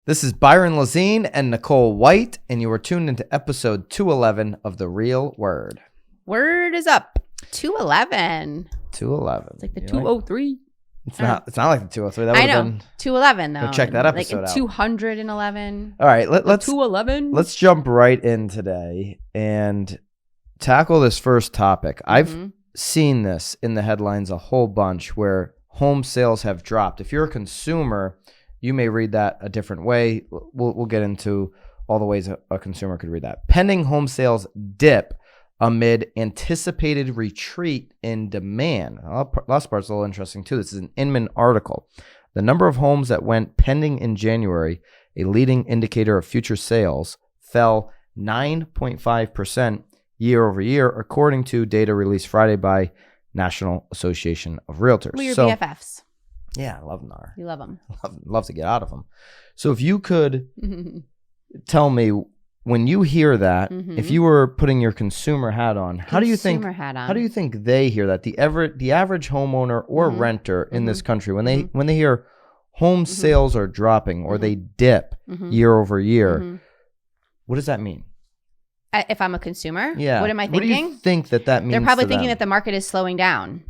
This is Byron Lazine and Nicole White, and you are tuned into episode 211 of The Real Word. Word is up. 211. 211. It's like the 203. It's not like the 203. That would have been 211 though. Go check that episode like out. 211. All right, let's 211. Let's jump right in today and tackle this first topic. I've seen this in the headlines a whole bunch where home sales have dropped. If you're a consumer, you may read that a different way. We'll get into all the ways a consumer could read that. Pending home sales dip amid anticipated retreat in demand. Last part's a little interesting too. This is an Inman article. The number of homes that went pending in January, a leading indicator of future sales, fell 9.5% year over year, according to data released Friday by National Association of Realtors. Well, your BFFs. Yeah, I love them. You love them. Love to get out of them. So if you could tell me, when you hear that, if you were putting your consumer hat on, how do you think they hear that? The average homeowner or renter in this country, when they hear home sales are dropping or they dip year over year, what does that mean? If I'm a consumer, yeah. What am I thinking? What do you think that means? They're probably thinking that the market is slowing down.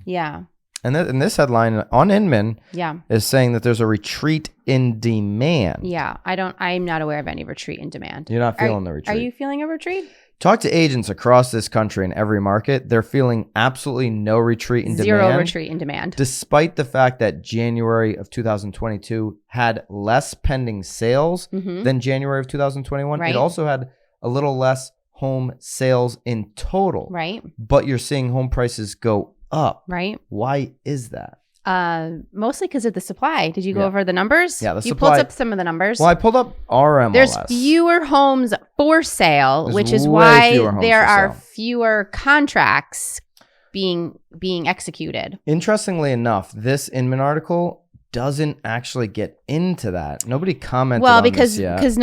Yeah. And this headline on Inman is saying that there's a retreat in demand. Yeah, I'm not aware of any retreat in demand. You're not feeling the retreat. Are you feeling a retreat? Talk to agents across this country in every market. They're feeling absolutely no retreat in demand. Zero retreat in demand. Despite the fact that January of 2022 had less pending sales than January of 2021. Right. It also had a little less home sales in total. Right. But you're seeing home prices go up. Right. Why is that? Mostly because of the supply. Did you go over the numbers? Yeah, you pulled up some of the numbers. Well, I pulled up our MLS. There's fewer homes for sale, which is why there are fewer contracts being executed. Interestingly enough, this Inman article doesn't actually get into that. Nobody commented on this yet. Because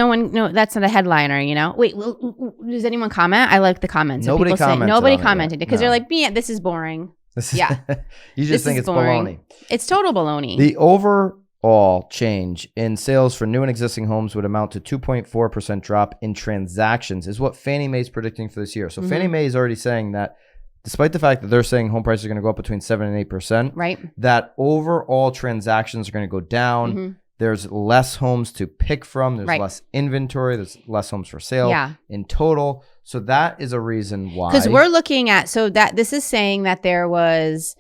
that's not a headliner, you know? Wait, does anyone comment? I like the comments. Nobody commented because they're like, yeah, this is boring. You just think it's baloney. It's total baloney. The overall change in sales for new and existing homes would amount to 2.4% drop in transactions is what Fannie Mae is predicting for this year. So Fannie Mae is already saying that despite the fact that they're saying home prices are going to go up between 7 and 8%, right? That overall transactions are going to go down. There's less homes to pick from. There's less inventory. There's less homes for sale in total. So that is a reason why. Because we're looking at, this is saying that there was,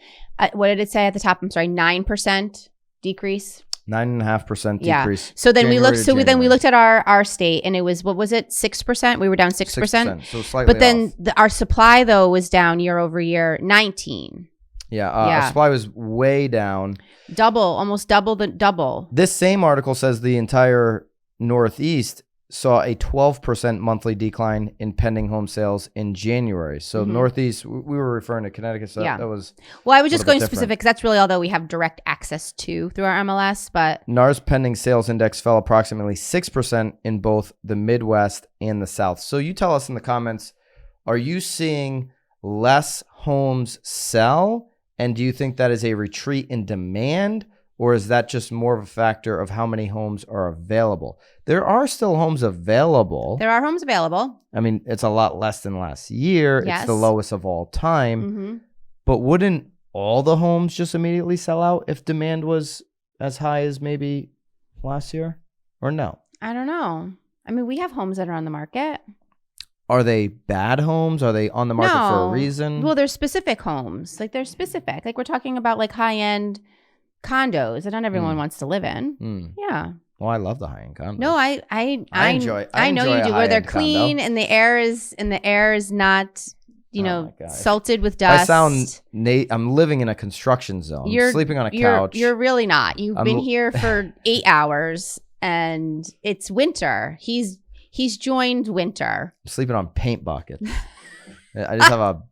what did it say at the top? I'm sorry, 9% decrease. 9.5% decrease. So then we looked at our state and it was, what was it? 6%? We were down 6%. So slightly But then our supply though was down year over year, 19. Our supply was way down. Almost double. This same article says the entire Northeast saw a 12% monthly decline in pending home sales in January. So Northeast, we were referring to Connecticut. So that was I was just going specific because that's really all that we have direct access to through our MLS. But NAR's pending sales index fell approximately 6% in both the Midwest and the South. So you tell us in the comments, are you seeing less homes sell? And do you think that is a retreat in demand, or is that just more of a factor of how many homes are available? There are still homes available. There are homes available. I mean, it's a lot less than last year. Yes. It's the lowest of all time. But wouldn't all the homes just immediately sell out if demand was as high as maybe last year? Or no? I don't know. I mean, we have homes that are on the market. Are they bad homes? Are they on the market for a reason? Well, they're specific homes. Like, they're specific. Like, we're talking about, like, high-end condos that not everyone wants to live in. Yeah. Well, I love the high-end condos. No, I enjoy you do. Where they're clean and the air is not, salted with dust. I'm living in a construction zone. You're sleeping on a couch. You're really not. You've been here for 8 hours and it's winter. He's joined winter. I'm sleeping on paint buckets. I just have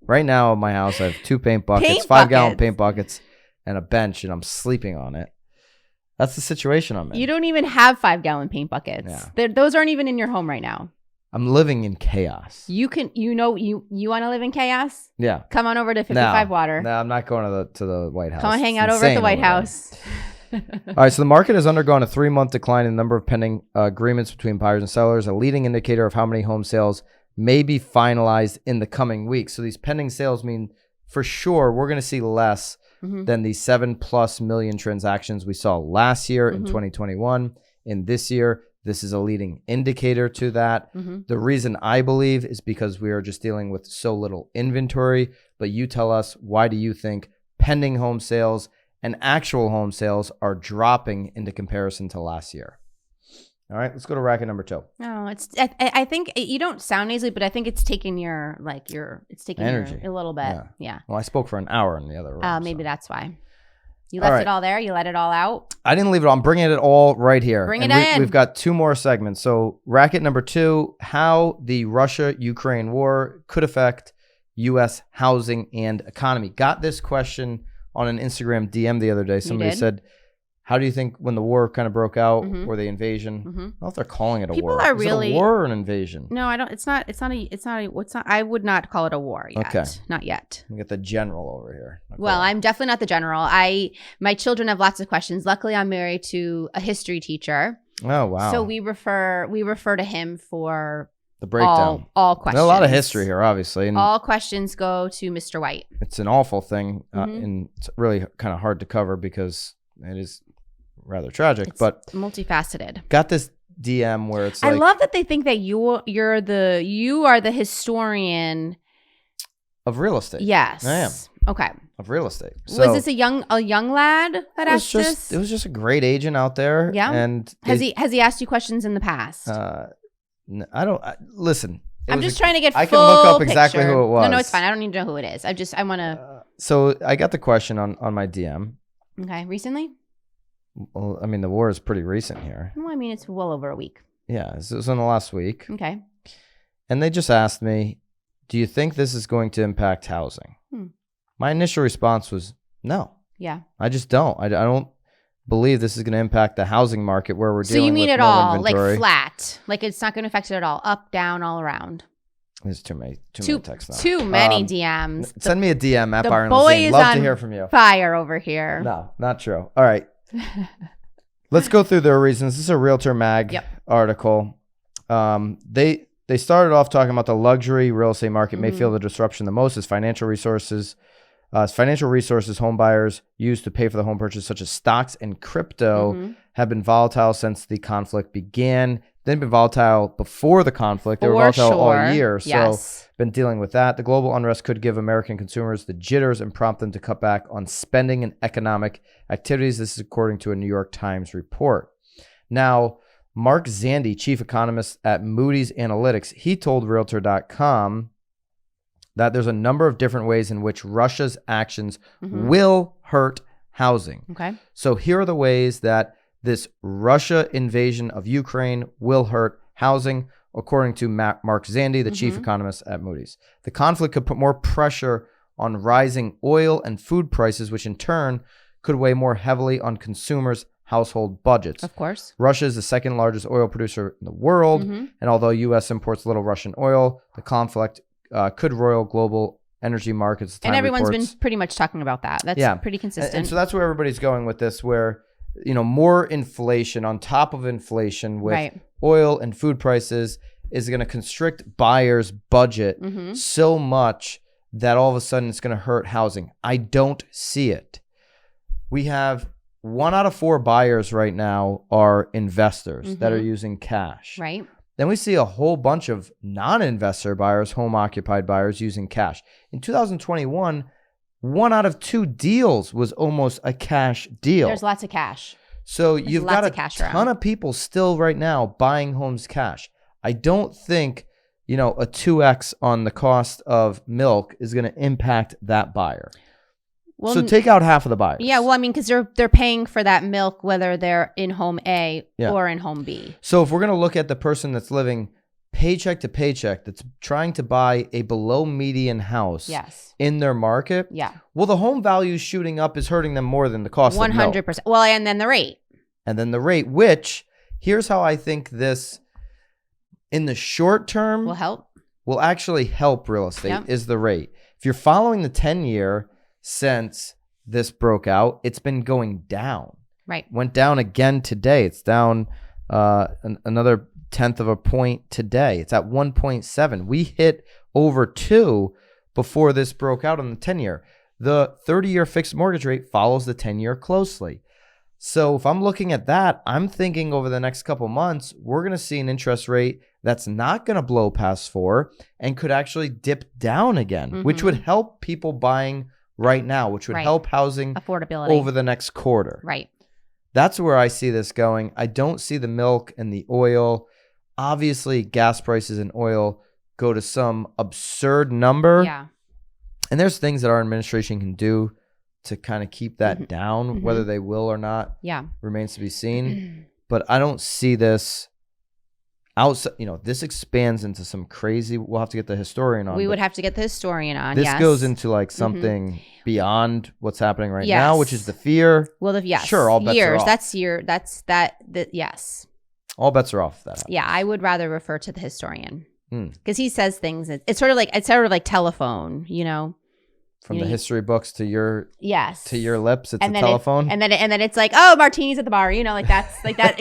right now in my house, I have 2 paint buckets, 5-gallon paint buckets, and a bench, and I'm sleeping on it. That's the situation I'm in. You don't even have 5-gallon paint buckets. Yeah. Those aren't even in your home right now. I'm living in chaos. You want to live in chaos? Yeah. Come on over to 55 Water. No, I'm not going to the White House. Come on, hang out over at the White House. All right, so the market has undergone a 3-month decline in the number of pending agreements between buyers and sellers, a leading indicator of how many home sales may be finalized in the coming weeks. So these pending sales mean for sure we're going to see less than the 7+ million transactions we saw last year in 2021. In this year, this is a leading indicator to that. The reason I believe is because we are just dealing with so little inventory. But you tell us, why do you think pending home sales and actual home sales are dropping into comparison to last year? All right, let's go to racket number 2. No, I think you don't sound easily, but I think it's taking it's taking energy a little bit. Yeah. Well, I spoke for an hour in the other room. Maybe that's why. You left it all there? You let it all out? I didn't leave it all. I'm bringing it all right here. Bring it in. We've got 2 more segments. So racket number 2, how the Russia-Ukraine war could affect U.S. housing and economy. Got this question on an Instagram DM the other day. Somebody said, how do you think when the war kind of broke out or the invasion? I don't know if they're calling it a war. Is it a war or an invasion? No, I don't. It's not. I would not call it a war yet. Okay. Not yet. We got the general over here. Nicole. Well, I'm definitely not the general. My children have lots of questions. Luckily, I'm married to a history teacher. Oh, wow. So we refer to him for the breakdown. All questions. There's a lot of history here, obviously. And all questions go to Mr. White. It's an awful thing, and it's really kind of hard to cover because it is rather tragic, but multifaceted. Got this DM where it's I love that they think that you are the historian of real estate. Yes, I am. Okay. Of real estate. So was this a young lad that asked this? It was just a great agent out there. Yeah. And has he asked you questions in the past? Listen. I'm just trying to get. I can look up exactly who it was. No, it's fine. I don't need to know who it is. I want to. So I got the question on my DM. Okay, recently. Well, I mean, the war is pretty recent here. Well, I mean, it's well over a week. Yeah, it was in the last week. Okay. And they just asked me, do you think this is going to impact housing? My initial response was no. Yeah. I just don't. I don't believe this is going to impact the housing market where we're dealing with no inventory. So you mean it all, like flat? Like it's not going to affect it at all? Up, down, all around? There's too many texts now. Too many DMs. Send me a DM at Byron and Nicole. Love to hear from you. Fire over here. No, not true. All right. Let's go through their reasons. This is a Realtor Mag article. They started off talking about the luxury real estate market may feel the disruption the most as financial resources home buyers use to pay for the home purchase, such as stocks and crypto, have been volatile since the conflict began. They've been volatile before the conflict. They were volatile all year. So been dealing with that. The global unrest could give American consumers the jitters and prompt them to cut back on spending and economic activities. This is according to a New York Times report. Now, Mark Zandi, chief economist at Moody's Analytics, he told Realtor.com that there's a number of different ways in which Russia's actions will hurt housing. Okay. So here are the ways that this Russia invasion of Ukraine will hurt housing, according to Mark Zandi, the chief economist at Moody's. The conflict could put more pressure on rising oil and food prices, which in turn could weigh more heavily on consumers' household budgets. Of course. Russia is the second largest oil producer in the world, and although U.S. imports little Russian oil, the conflict could roil global energy markets. And everyone's been pretty much talking about that. That's pretty consistent. And so that's where everybody's going with this, where more inflation on top of inflation with oil and food prices is going to constrict buyers' budget so much that all of a sudden it's going to hurt housing. I don't see it. We have 1 out of 4 buyers right now are investors that are using cash. Right. Then we see a whole bunch of non-investor buyers, home-occupied buyers using cash. In 2021, 1 out of 2 deals was almost a cash deal. There's lots of cash. So you've got a ton of people still right now buying homes cash. I don't think, a 2x on the cost of milk is going to impact that buyer. Well, so take out half of the buyers. Yeah, well, I mean, because they're paying for that milk whether they're in home A or in home B. So if we're going to look at the person that's living paycheck to paycheck, that's trying to buy a below median house in their market, well, the home value shooting up is hurting them more than the cost 100%. Of milk. 100%. Well, and then the rate. And then the rate, which here's how I think this in the short term will actually help real estate is the rate. If you're following the 10-year since this broke out, it's been going down. Right. Went down again today. It's down another 1/10 of a point today. It's at 1.7. We hit over 2 before this broke out on the 10-year. The 30-year fixed mortgage rate follows the 10-year closely. So if I'm looking at that, I'm thinking over the next couple months, we're going to see an interest rate that's not going to blow past 4 and could actually dip down again, which would help people buying right now, which would help housing affordability over the next quarter. Right. That's where I see this going. I don't see the milk and the oil. Obviously, gas prices and oil go to some absurd number. Yeah. And there's things that our administration can do to kind of keep that down. Whether they will or not remains to be seen. But I don't see this outside. This expands into some crazy. We'll have to get the historian on. We would have to get the historian on. This goes into like something beyond what's happening right now, which is the fear. Well, sure, all bets are off. Yes. All bets are off that. Yeah, I would rather refer to the historian because he says things. It's sort of like telephone, From the history books to your to your lips, it's and a telephone. And then it's like, oh, martinis at the bar, that's like that.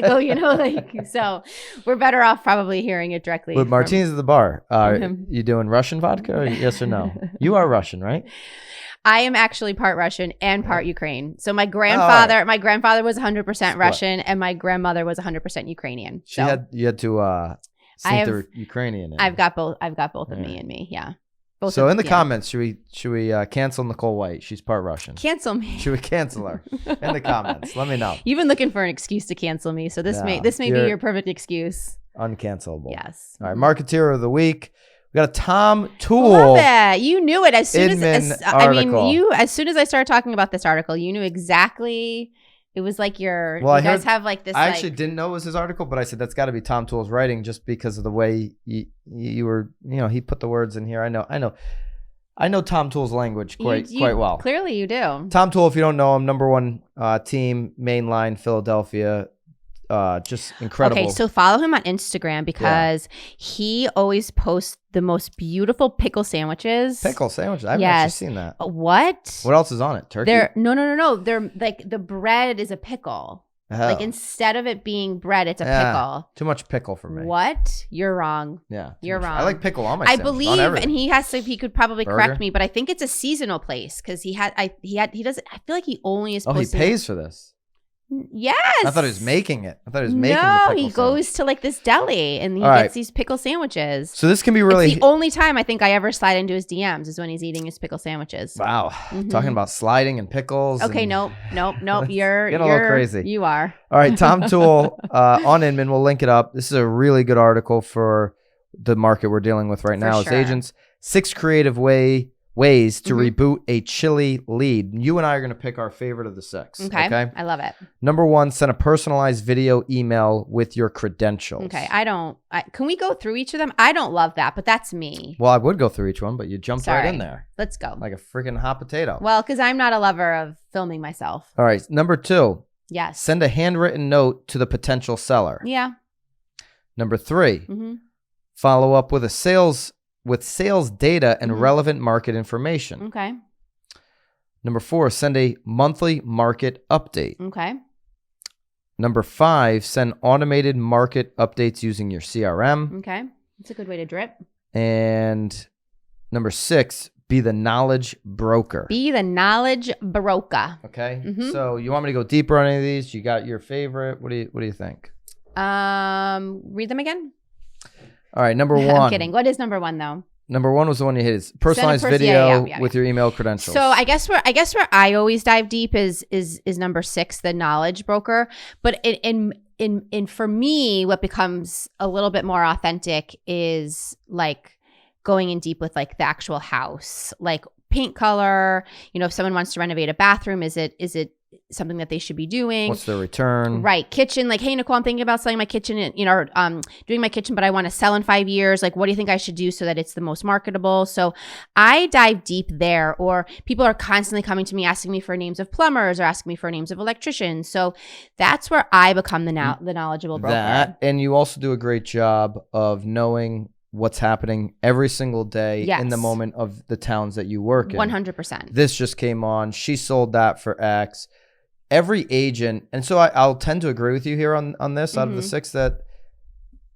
So we're better off probably hearing it directly. With martinis at the bar, you doing Russian vodka? Or yes or no? You are Russian, right? I am actually part Russian and part Ukraine. So my grandfather was 100% Russian, and my grandmother was 100% Ukrainian. You had to sink the Ukrainian in. I've got both of me in me. Yeah. So in the comments, should we cancel Nicole White? She's part Russian. Cancel me. Should we cancel her? In the comments, let me know. You've been looking for an excuse to cancel me, so this may be your perfect excuse. Uncancelable. Yes. All right, Marketeer of the week. We got a Tom Toole. Love it. You knew it as soon as as soon as I started talking about this article, you knew exactly. It was like you guys have like this. I actually didn't know it was his article, but I said that's got to be Tom Toole's writing, just because of the way you were. He put the words in here. I know Tom Toole's language quite well. Clearly, you do. Tom Toole, if you don't know him, #1 team, mainline, Philadelphia. Just incredible. Okay, so follow him on Instagram because he always posts the most beautiful pickle sandwiches. Pickle sandwiches? I haven't actually seen that. What? What else is on it? Turkey? No. They're like the bread is a pickle. Like instead of it being bread, it's a pickle. Too much pickle for me. What? You're wrong. Yeah. You're wrong. I like pickle on my sandwich. I believe, and he could probably correct me, but I think it's a seasonal place because he doesn't, I feel like he only is posting. Oh, he pays for this. Yes. I thought he was making it. The pickle sandwich. Goes to like this deli and he gets these pickle sandwiches. So this can be really... It's the only time I think I ever slide into his DMs is when he's eating his pickle sandwiches. Wow. Talking about sliding and pickles. Okay, nope. You're getting a little crazy. You are. All right, Tom Toole on Inman. We'll link it up. This is a really good article for the market we're dealing with right now as agents. 6 creative ways to reboot a chilly lead. You and I are going to pick our favorite of the 6. Okay. I love it. #1, send a personalized video email with your credentials. Okay. Can we go through each of them? I don't love that, but that's me. Well, I would go through each one, but you jumped right in there. Let's go. Like a freaking hot potato. Well, because I'm not a lover of filming myself. All right. #2. Yes. Send a handwritten note to the potential seller. Yeah. #3. Follow up with sales data and relevant market information. Okay. #4, send a monthly market update. Okay. #5, send automated market updates using your CRM. Okay. That's a good way to drip. And #6, be the knowledge broker. Be the knowledge broker. Okay. So you want me to go deeper on any of these? You got your favorite? What do you think? Read them again. All right, #1. I'm kidding. What is #1 though? #1 was the one you hit. It's personalized video with your email credentials. So I guess where I always dive deep is #6, the knowledge broker. But in for me, what becomes a little bit more authentic is like going in deep with like the actual house, like paint color. If someone wants to renovate a bathroom, is it something that they should be doing? What's the return? Right. Kitchen. Like, hey, Nicole, I'm thinking about selling my kitchen and, doing my kitchen, but I want to sell in 5 years. Like, what do you think I should do so that it's the most marketable? So I dive deep there. Or people are constantly coming to me, asking me for names of plumbers or asking me for names of electricians. So that's where I become the knowledgeable broker. And you also do a great job of knowing what's happening every single day in the moment of the towns that you work in. 100%. This just came on. She sold that for X. every agent, and so I'll tend to agree with you here on this out of the 6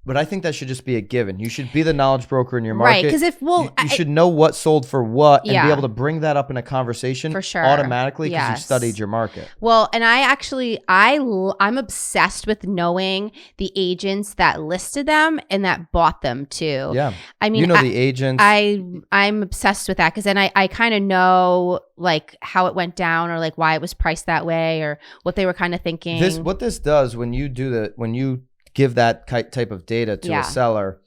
but I think that should just be a given. You should be the knowledge broker in your market. Right, because you should know what sold for what and be Yeah. able to bring that up in a conversation For sure. automatically because you've Yes. studied your market. Well, and I'm obsessed with knowing the agents that listed them and that bought them too. Yeah. I mean, the agents. I'm obsessed with that because then I kind of know like how it went down or like why it was priced that way or what they were kind of thinking. What this does when you give that type of data to a seller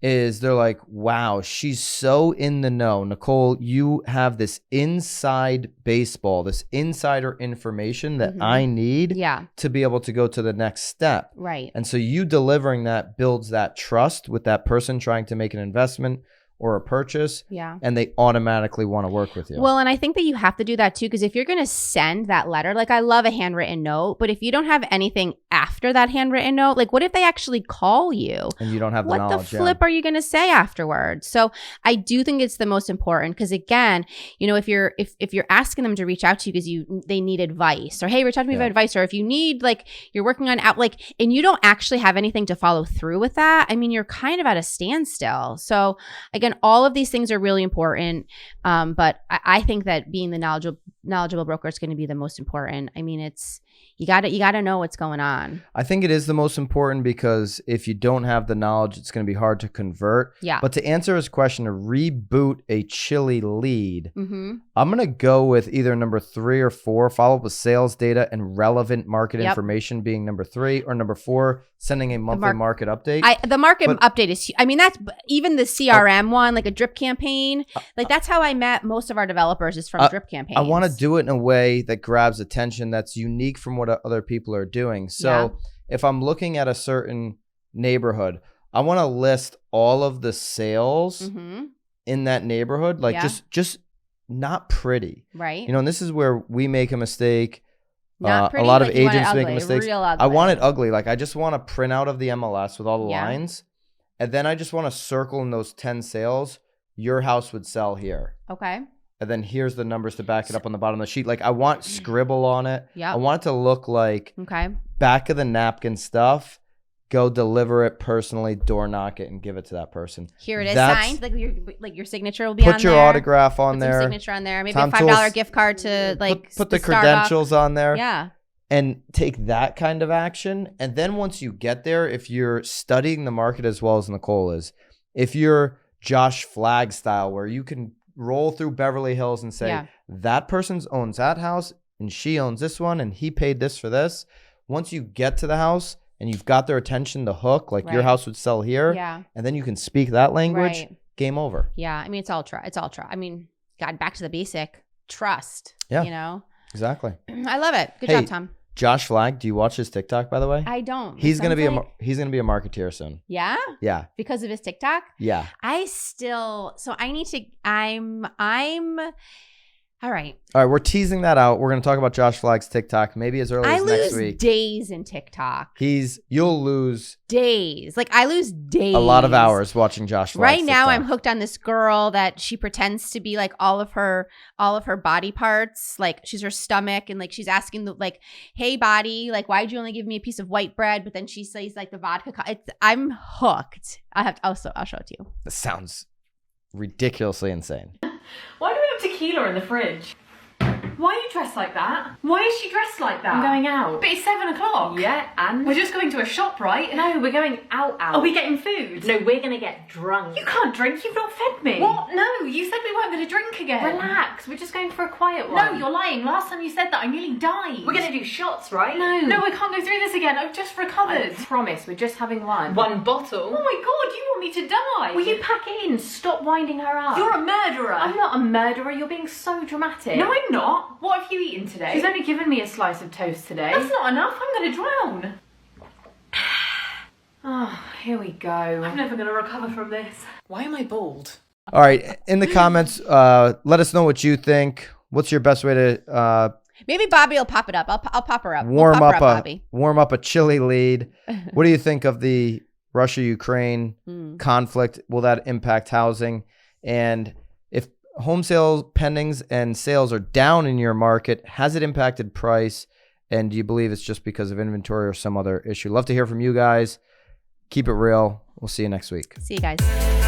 is they're like, wow, she's so in the know. Nicole, you have this inside baseball, this insider information that I need to be able to go to the next step. Right. And so you delivering that builds that trust with that person trying to make an investment or a purchase. Yeah. And they automatically want to work with you. Well, and I think that you have to do that too, because if you're going to send that letter, like I love a handwritten note, but if you don't have anything after that handwritten note, like what if they actually call you? And you don't have the what knowledge. the flip are you going to say afterwards? So I do think it's the most important because again, you know, if you're asking them to reach out to you because they need advice or hey, reach out to me for advice, or if you need like you're working on out like and you don't actually have anything to follow through with that, I mean, you're kind of at a standstill. So again, all of these things are really important, but I think that being the knowledgeable broker is going to be the most important. I mean, you got to know what's going on. I think it is the most important because if you don't have the knowledge, it's going to be hard to convert. Yeah. But to answer his question, to reboot a chilly lead, I'm going to go with either number 3 or 4, follow up with sales data and relevant market information being number 3, or number 4, sending a monthly market update. The market update is, I mean, that's even the CRM one, like a drip campaign. Like that's how I met most of our developers is from drip campaigns. I want to do it in a way that grabs attention that's unique from what other people are doing. So if I'm looking at a certain neighborhood, I want to list all of the sales in that neighborhood, like just not pretty. Right. You know, and this is where we make a mistake. Not pretty, a lot of but you want it agents make ugly, mistakes. real ugly. I want it ugly. Like I just want a printout of the MLS with all the lines. And then I just want to circle in those 10 sales, your house would sell here. Okay. And then here's the numbers to back it up on the bottom of the sheet. Like I want scribble on it. Yeah. I want it to look like back of the napkin stuff. Go deliver it personally, door knock it, and give it to that person. Here it is signed. Like your signature will be on there. Put your autograph on there. Signature on there. Maybe Tom a $5 gift card to like put the credentials on there. Yeah. And take that kind of action. And then once you get there, if you're studying the market as well as Nicole is, if you're Josh Flagg style, where you can roll through Beverly Hills and say, that person owns that house and she owns this one and he paid this for this. Once you get to the house and you've got their attention to hook, like your house would sell here, and then you can speak that language, game over. Yeah. I mean, it's ultra. I mean, God, back to the basic. Trust. Yeah. You know? Exactly. I love it. Good job, Tom. Josh Flagg, do you watch his TikTok, by the way? I don't. He's gonna be a marketeer soon. Yeah? Yeah. Because of his TikTok? Yeah. All right. All right, we're teasing that out. We're gonna talk about Josh Flagg's TikTok maybe as early as next week. I lose days in TikTok. You'll lose days. Like I lose days. A lot of hours watching Josh Flagg's Right now TikTok. I'm hooked on this girl that she pretends to be like all of her body parts. Like she's her stomach and like she's asking like, hey body, like why'd you only give me a piece of white bread? But then she says like the vodka. I'm hooked. I'll show it to you. This sounds ridiculously insane. Why do we have tequila in the fridge? Why are you dressed like that? Why is she dressed like that? I'm going out. But it's 7 o'clock. Yeah, and? We're just going to a shop, right? No, we're going out. Are we getting food? No, we're going to get drunk. You can't drink, you've not fed me. What? No, you said we weren't going to drink again. Relax, we're just going for a quiet one. No, you're lying. Last time you said that, I nearly died. We're going to do shots, right? No, I can't go through this again. I've just recovered. I promise, we're just having one. One bottle? Oh my God, you want me to die? Will you pack it in? Stop winding her up. You're a murderer. I'm not a murderer, you're being so dramatic. No, I'm not. What have you eaten today? She's only given me a slice of toast today. That's not enough. I'm going to drown. Oh, here we go. I'm never going to recover from this. Why am I bald? All right. In the comments, let us know what you think. What's your best way to maybe Bobby will pop it up. I'll pop her up. Warm up a chilly lead. What do you think of the Russia-Ukraine conflict? Will that impact housing? And if home sales pendings and sales are down in your market, has it impacted price? And do you believe it's just because of inventory or some other issue? Love to hear from you guys. Keep it real. We'll see you next week. See you guys.